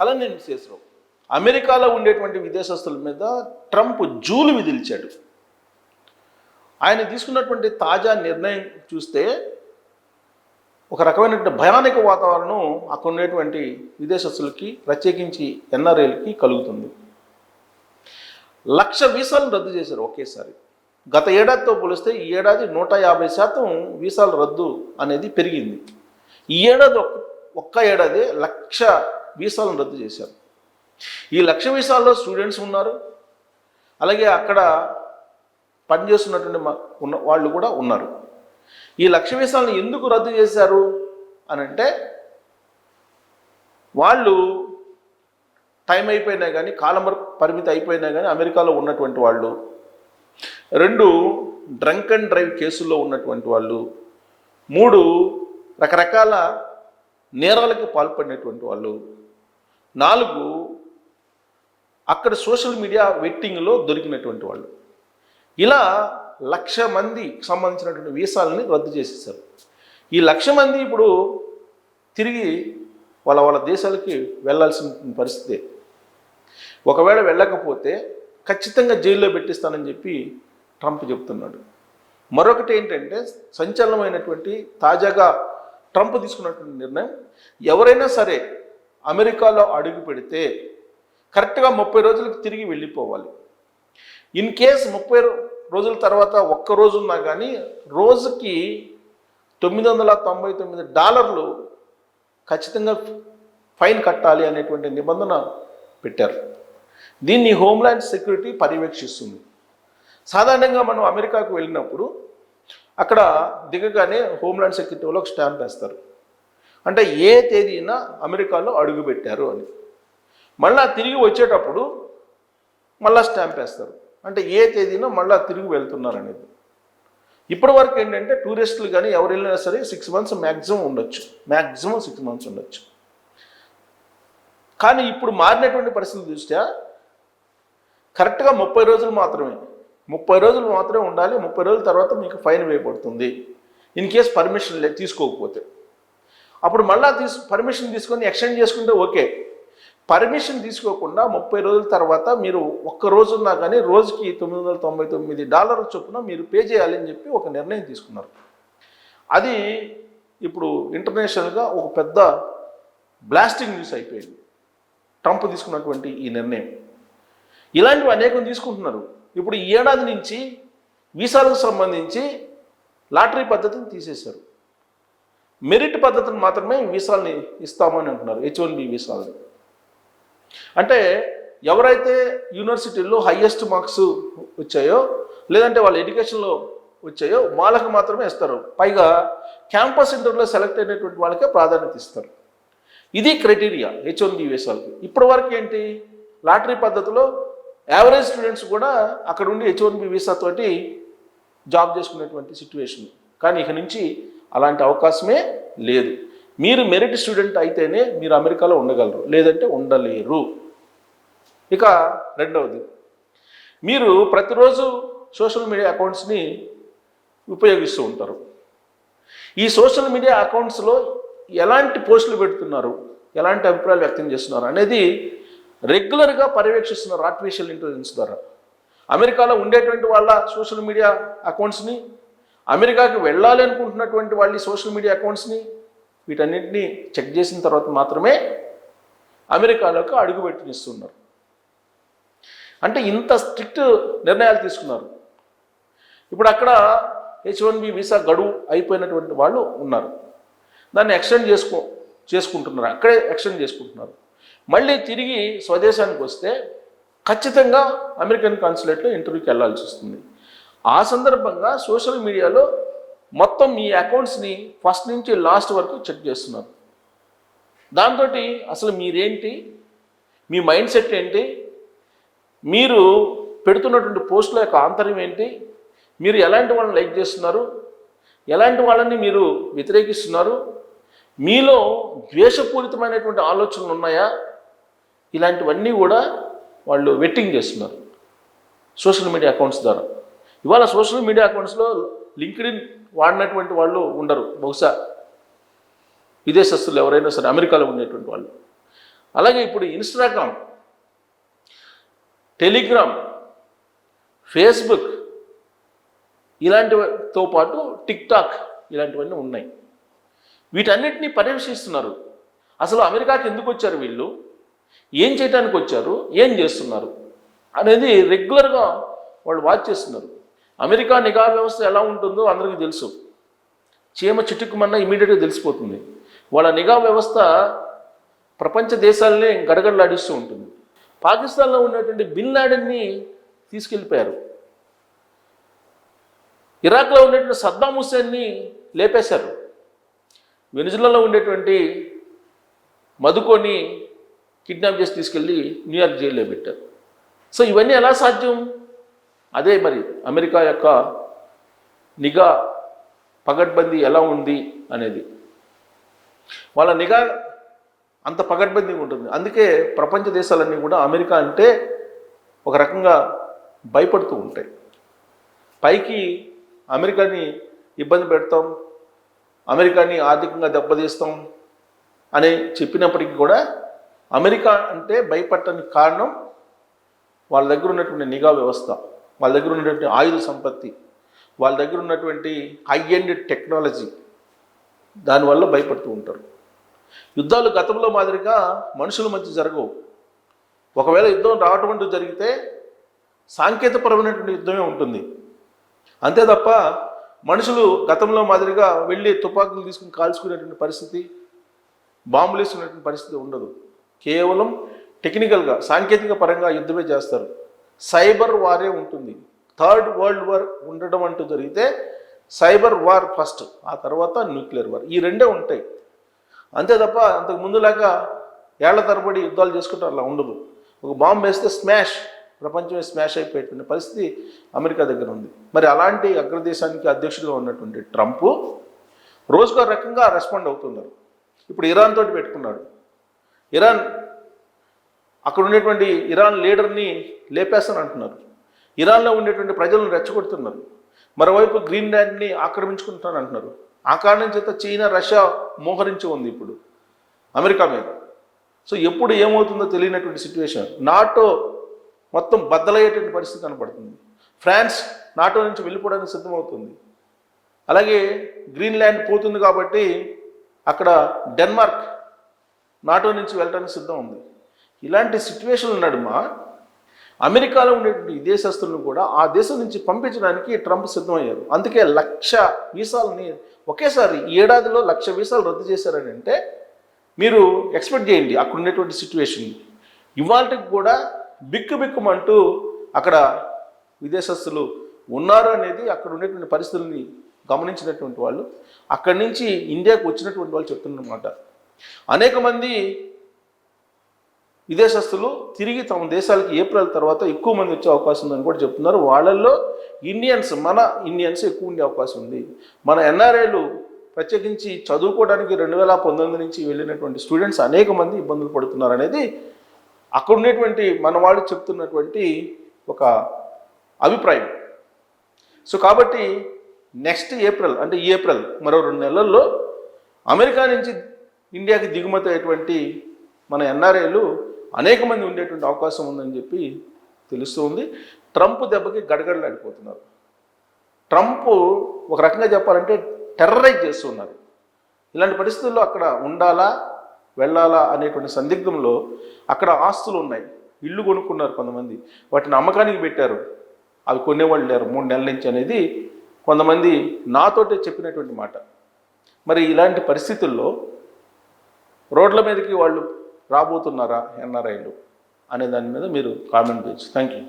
అలానే చేశారు. అమెరికాలో ఉండేటువంటి విదేశస్తుల మీద ట్రంప్ జూలు విధించాడు. ఆయన తీసుకున్నటువంటి తాజా నిర్ణయం చూస్తే ఒక రకమైనటువంటి భయానక వాతావరణం అక్కడ ఉండేటువంటి విదేశస్తులకి, ప్రత్యేకించి ఎన్ఆర్ఐలకి కలుగుతుంది. 1,00,000 వీసాలను రద్దు చేశారు ఒకేసారి. గత ఏడాదితో పోలిస్తే ఈ ఏడాది 150% వీసాల రద్దు అనేది పెరిగింది. ఈ ఏడాది ఒక్క ఏడాది 1,00,000 వీసాలను రద్దు చేశారు. ఈ 1,00,000 వీసాల్లో స్టూడెంట్స్ ఉన్నారు, అలాగే అక్కడ పనిచేస్తున్నటువంటి ఉన్న వాళ్ళు కూడా ఉన్నారు. ఈ 1,00,000 వీసాలను ఎందుకు రద్దు చేశారు అని అంటే, వాళ్ళు టైం అయిపోయినా కానీ, కాలం పరిమితి అయిపోయినా కానీ అమెరికాలో ఉన్నటువంటి వాళ్ళు, 2 డ్రంక్ అండ్ డ్రైవ్ కేసుల్లో ఉన్నటువంటి వాళ్ళు, 3 రకరకాల నేరాలకు పాల్పడినటువంటి వాళ్ళు, 4 అక్కడ సోషల్ మీడియా వెట్టింగ్లో దొరికినటువంటి వాళ్ళు. ఇలా 1,00,000 మందికి సంబంధించినటువంటి వీసాలని రద్దు చేసేసారు. ఈ 1,00,000 మంది ఇప్పుడు తిరిగి వాళ్ళ దేశాలకి వెళ్ళాల్సిన పరిస్థితి. ఒకవేళ వెళ్ళకపోతే ఖచ్చితంగా జైల్లో పెట్టిస్తానని చెప్పి ట్రంప్ చెప్తున్నాడు. మరొకటి ఏంటంటే, సంచలనమైనటువంటి తాజాగా ట్రంప్ తీసుకున్నటువంటి నిర్ణయం, ఎవరైనా సరే అమెరికాలో అడుగు పెడితే కరెక్ట్గా 30 రోజులకు తిరిగి వెళ్ళిపోవాలి. ఇన్ కేస్ 30 రోజుల తర్వాత ఒక్క రోజు ఉన్నా కానీ రోజుకి $999 ఖచ్చితంగా ఫైన్ కట్టాలి అనేటువంటి నిబంధన పెట్టారు. దీన్ని హోమ్ల్యాండ్ సెక్యూరిటీ పర్యవేక్షిస్తుంది. సాధారణంగా మనం అమెరికాకు వెళ్ళినప్పుడు అక్కడ దిగగానే హోమ్ల్యాండ్ సెక్యూరిటీ వాళ్ళు ఒక స్టాంప్ వేస్తారు, అంటే ఏ తేదీన అమెరికాలో అడుగుపెట్టారు అని. మళ్ళీ తిరిగి వచ్చేటప్పుడు మళ్ళీ స్టాంప్ వేస్తారు, అంటే ఏ తేదీన మళ్ళీ తిరిగి వెళ్తున్నారు అనేది. ఇప్పటి వరకు ఏంటంటే టూరిస్టులు కానీ ఎవరు వెళ్ళినా సరే 6 months మ్యాక్సిమం ఉండొచ్చు, మ్యాక్సిమం 6 months ఉండొచ్చు. కానీ ఇప్పుడు మారినటువంటి పరిస్థితుల దృష్ట్యా కరెక్ట్గా 30 రోజులు మాత్రమే ఉండాలి. 30 రోజుల తర్వాత మీకు ఫైన్ వేయబడుతుంది ఇన్ కేస్ పర్మిషన్ తీసుకోకపోతే. అప్పుడు మళ్ళీ పర్మిషన్ తీసుకొని ఎక్స్టెండ్ చేసుకుంటే ఓకే. పర్మిషన్ తీసుకోకుండా 30 రోజుల తర్వాత మీరు ఒక్క రోజు ఉన్నా కానీ రోజుకి $999 చొప్పున మీరు పే చేయాలని చెప్పి ఒక నిర్ణయం తీసుకున్నారు. అది ఇప్పుడు ఇంటర్నేషనల్గా ఒక పెద్ద బ్లాస్టింగ్ న్యూస్ అయిపోయింది ట్రంప్ తీసుకున్నటువంటి ఈ నిర్ణయం. ఇలాంటివి అనేకం తీసుకుంటున్నారు. ఇప్పుడు ఈ ఏడాది నుంచి వీసాలకు సంబంధించి లాటరీ పద్ధతిని తీసేశారు. మెరిట్ పద్ధతిని మాత్రమే వీసాలని ఇస్తామని అంటున్నారు, H-1B వీసాలని. అంటే ఎవరైతే యూనివర్సిటీల్లో హైయెస్ట్ మార్క్స్ వచ్చాయో, లేదంటే వాళ్ళ ఎడ్యుకేషన్లో వచ్చాయో వాళ్ళకి మాత్రమే ఇస్తారు. పైగా క్యాంపస్ ఇంటర్వ్యూలో సెలెక్ట్ అయినటువంటి వాళ్ళకే ప్రాధాన్యత ఇస్తారు. ఇది క్రైటీరియా H-1B వీసాలకి. ఇప్పటి వరకు ఏంటి, లాటరీ పద్ధతిలో యావరేజ్ స్టూడెంట్స్ కూడా అక్కడ ఉండి H-1B వీసా తోటి జాబ్ చేసుకునేటువంటి సిచ్యువేషన్. కానీ ఇక నుంచి అలాంటి అవకాశమే లేదు. మీరు మెరిట్ స్టూడెంట్ అయితేనే మీరు అమెరికాలో ఉండగలరు, లేదంటే ఉండలేరు. ఇక రెండవది, మీరు ప్రతిరోజు సోషల్ మీడియా అకౌంట్స్ని ఉపయోగిస్తూ ఉంటారు. ఈ సోషల్ మీడియా అకౌంట్స్లో ఎలాంటి పోస్టులు పెడుతున్నారు, ఎలాంటి అభిప్రాయాలు వ్యక్తం చేస్తున్నారు అనేది రెగ్యులర్గా పర్యవేక్షిస్తున్నారు ఆర్టిఫిషియల్ ఇంటెలిజెన్స్ ద్వారా. అమెరికాలో ఉండేటువంటి వాళ్ళ సోషల్ మీడియా అకౌంట్స్ని, అమెరికాకి వెళ్ళాలి అనుకుంటున్నటువంటి వాళ్ళ సోషల్ మీడియా అకౌంట్స్ని, వీటన్నింటినీ చెక్ చేసిన తర్వాత మాత్రమే అమెరికాలోకి అడుగుపెట్టనిస్తున్నారు. అంటే ఇంత స్ట్రిక్ట్ నిర్ణయాలు తీసుకున్నారు. ఇప్పుడు అక్కడ H-1B వీసా గడువు అయిపోయినటువంటి వాళ్ళు ఉన్నారు, దాన్ని ఎక్స్టెండ్ చేసుకుంటున్నారు, అక్కడే ఎక్స్టెండ్ చేసుకుంటున్నారు. మళ్ళీ తిరిగి స్వదేశానికి వస్తే ఖచ్చితంగా అమెరికన్ కాన్సులేట్లో ఇంటర్వ్యూకి వెళ్ళాల్సి వస్తుంది. ఆ సందర్భంగా సోషల్ మీడియాలో మొత్తం మీ అకౌంట్స్ని ఫస్ట్ నుంచి లాస్ట్ వరకు చెక్ చేస్తున్నారు. దాంతో అసలు మీరేంటి, మీ మైండ్ సెట్ ఏంటి, మీరు పెడుతున్నటువంటి పోస్టుల యొక్క ఆంతర్యం ఏంటి, మీరు ఎలాంటి వాళ్ళని లైక్ చేస్తున్నారు, ఎలాంటి వాళ్ళని మీరు వ్యతిరేకిస్తున్నారు, మీలో ద్వేషపూరితమైనటువంటి ఆలోచనలు ఉన్నాయా, ఇలాంటివన్నీ కూడా వాళ్ళు వెట్టింగ్ చేస్తున్నారు సోషల్ మీడియా అకౌంట్స్ ద్వారా. ఇవాళ సోషల్ మీడియా అకౌంట్స్లో లింక్డ్ఇన్ వాడినటువంటి వాళ్ళు ఉండరు, బహుశా విదేశస్తులు ఎవరైనా సరే, అమెరికాలో ఉండేటువంటి వాళ్ళు. అలాగే ఇప్పుడు ఇన్స్టాగ్రామ్, టెలిగ్రామ్, ఫేస్బుక్ ఇలాంటితో పాటు టిక్టాక్ ఇలాంటివన్నీ ఉన్నాయి. వీటన్నిటినీ పర్యవేక్షిస్తున్నారు. అసలు అమెరికాకి ఎందుకు వచ్చారు వీళ్ళు, ఏం చేయడానికి వచ్చారు, ఏం చేస్తున్నారు అనేది రెగ్యులర్గా వాళ్ళు వాచ్ చేస్తున్నారు. అమెరికా నిఘా వ్యవస్థ ఎలా ఉంటుందో అందరికీ తెలుసు. చీమ చిటుక్కుమన్నా ఇమీడియట్గా తెలిసిపోతుంది. వాళ్ళ నిఘా వ్యవస్థ ప్రపంచ దేశాలనే గడగడలాడిస్తూ ఉంటుంది. పాకిస్తాన్లో ఉన్నటువంటి బిన్ లాడెన్ని తీసుకెళ్ళిపోయారు. ఇరాక్లో ఉండేటువంటి సద్దాం హుస్సేన్ని లేపేశారు. వెనిజులాలో ఉండేటువంటి మధుకోని కిడ్నాప్ చేసి తీసుకెళ్ళి న్యూయార్క్ జైల్లో పెట్టారు. సో ఇవన్నీ ఎలా సాధ్యం? అదే మరి అమెరికా యొక్క నిఘా పగడ్బందీ ఎలా ఉంది అనేది. వాళ్ళ నిఘా అంత పగడ్బందీగా ఉంటుంది. అందుకే ప్రపంచ దేశాలన్నీ కూడా అమెరికా అంటే ఒక రకంగా భయపడుతూ ఉంటాయి. పైకి అమెరికాని ఇబ్బంది పెడతాం, అమెరికాని ఆర్థికంగా దెబ్బతీస్తాం అని చెప్పినప్పటికీ కూడా అమెరికా అంటే భయపడటానికి కారణం వాళ్ళ దగ్గర ఉన్నటువంటి నిఘా వ్యవస్థ, వాళ్ళ దగ్గర ఉన్నటువంటి ఆయుధ సంపత్తి, వాళ్ళ దగ్గర ఉన్నటువంటి హై ఎండ్ టెక్నాలజీ, దానివల్ల భయపడుతూ ఉంటారు. యుద్ధాలు గతంలో మాదిరిగా మనుషుల మధ్య జరగవు. ఒకవేళ యుద్ధం రావటం అంటూ జరిగితే సాంకేతికపరమైనటువంటి యుద్ధమే ఉంటుంది. అంతే తప్ప మనుషులు గతంలో మాదిరిగా వెళ్ళి తుపాకులు తీసుకుని కాల్చుకునేటువంటి పరిస్థితి, బాంబులు వేసుకునేటువంటి పరిస్థితి ఉండదు. కేవలం టెక్నికల్గా సాంకేతిక పరంగా యుద్ధమే చేస్తారు. సైబర్ వారే ఉంటుంది. థర్డ్ వరల్డ్ వార్ ఉండడం అంటూ జరిగితే సైబర్ వార్ ఫస్ట్, ఆ తర్వాత న్యూక్లియర్ వార్, ఈ రెండే ఉంటాయి. అంతే తప్ప అంతకు ముందులాగా ఏళ్ల తరబడి యుద్ధాలు చేసుకుంటారు అలా ఉండదు. ఒక బాంబు వేస్తే స్మాష్, ప్రపంచమే స్మాష్ అయిపోయేటువంటి పరిస్థితి అమెరికా దగ్గర ఉంది. మరి అలాంటి అగ్రదేశానికి అధ్యక్షుడిగా ఉన్నటువంటి ట్రంప్ రోజుకో రకంగా రెస్పాండ్ అవుతున్నారు. ఇప్పుడు ఇరాన్ తోటి పెట్టుకున్నాడు. ఇరాన్ అక్కడ ఉండేటువంటి ఇరాన్ లీడర్ని లేపేస్తాను అంటున్నారు. ఇరాన్లో ఉండేటువంటి ప్రజలను రెచ్చగొడుతున్నారు. మరోవైపు గ్రీన్లాండ్ని ఆక్రమించుకుంటాను అంటున్నారు. ఆ కారణం చేత చైనా, రష్యా మోహరించి ఉంది ఇప్పుడు అమెరికా మీద. సో ఎప్పుడు ఏమవుతుందో తెలియనటువంటి సిచ్యువేషన్. నాటో మొత్తం బద్దలయ్యేటువంటి పరిస్థితి కనపడుతుంది. ఫ్రాన్స్ నాటో నుంచి వెళ్ళిపోవడానికి సిద్ధమవుతుంది. అలాగే గ్రీన్లాండ్ పోతుంది కాబట్టి అక్కడ డెన్మార్క్ నాటో నుంచి వెళ్ళడానికి సిద్ధం ఉంది. ఇలాంటి సిచ్యువేషన్లు నడుమ అమెరికాలో ఉండేటువంటి విదేశస్తులను కూడా ఆ దేశం నుంచి పంపించడానికి ట్రంప్ సిద్ధమయ్యారు. అందుకే 1,00,000 వీసాలని ఒకేసారి ఈ ఏడాదిలో 1,00,000 వీసాలు రద్దు చేశారని అంటే మీరు ఎక్స్పెక్ట్ చేయండి అక్కడ ఉండేటువంటి సిచ్యువేషన్. ఇవాళకి కూడా బిక్కుబిక్కుమంటూ అక్కడ విదేశస్తులు ఉన్నారు అనేది అక్కడ ఉండేటువంటి పరిస్థితుల్ని గమనించినటువంటి వాళ్ళు, అక్కడి నుంచి ఇండియాకు వచ్చినటువంటి వాళ్ళు చెప్తున్నమాట. అనేక మంది విదేశస్తులు తిరిగి తమ దేశాలకి ఏప్రిల్ తర్వాత ఎక్కువ మంది వచ్చే అవకాశం ఉందని కూడా చెప్తున్నారు. వాళ్ళల్లో మన ఇండియన్స్ ఎక్కువ ఉండే అవకాశం ఉంది. మన ఎన్ఆర్ఐలు ప్రత్యేకించి చదువుకోవడానికి 2019 నుంచి వెళ్ళినటువంటి స్టూడెంట్స్ అనేక మంది ఇబ్బందులు పడుతున్నారు అనేది అక్కడ ఉండేటువంటి మన వాళ్ళు చెప్తున్నటువంటి ఒక అభిప్రాయం. సో కాబట్టి నెక్స్ట్ ఏప్రిల్ అంటే ఈ ఏప్రిల్ మరో 2 నెలల్లో అమెరికా నుంచి ఇండియాకి దిగుమతి అయ్యేటువంటి మన ఎన్ఆర్ఐలు అనేక మంది ఉండేటువంటి అవకాశం ఉందని చెప్పి తెలుస్తుంది. ట్రంప్ దెబ్బకి గడగడలాడిపోతున్నారు. ట్రంప్ ఒక రకంగా చెప్పాలంటే టెర్రరైజ్ చేస్తున్నారు. ఇలాంటి పరిస్థితుల్లో అక్కడ ఉండాలా వెళ్ళాలా అనేటువంటి సందిగ్ధంలో అక్కడ ఆస్తులు ఉన్నాయి, ఇళ్ళు కొనుక్కున్నారు కొంతమంది, వాటిని అమ్మకానికి పెట్టారు, అవి కొనేవాళ్ళు లేరు 3 నెలల నుంచి అనేది కొంతమంది నాతోటే చెప్పినటువంటి మాట. మరి ఇలాంటి పరిస్థితుల్లో రోడ్ల మీదకి వాళ్ళు రాబోతున్నారా ఎన్ఆర్ఐలు అనే దాని మీద మీరు కామెంట్ చేయొచ్చు. Thank you.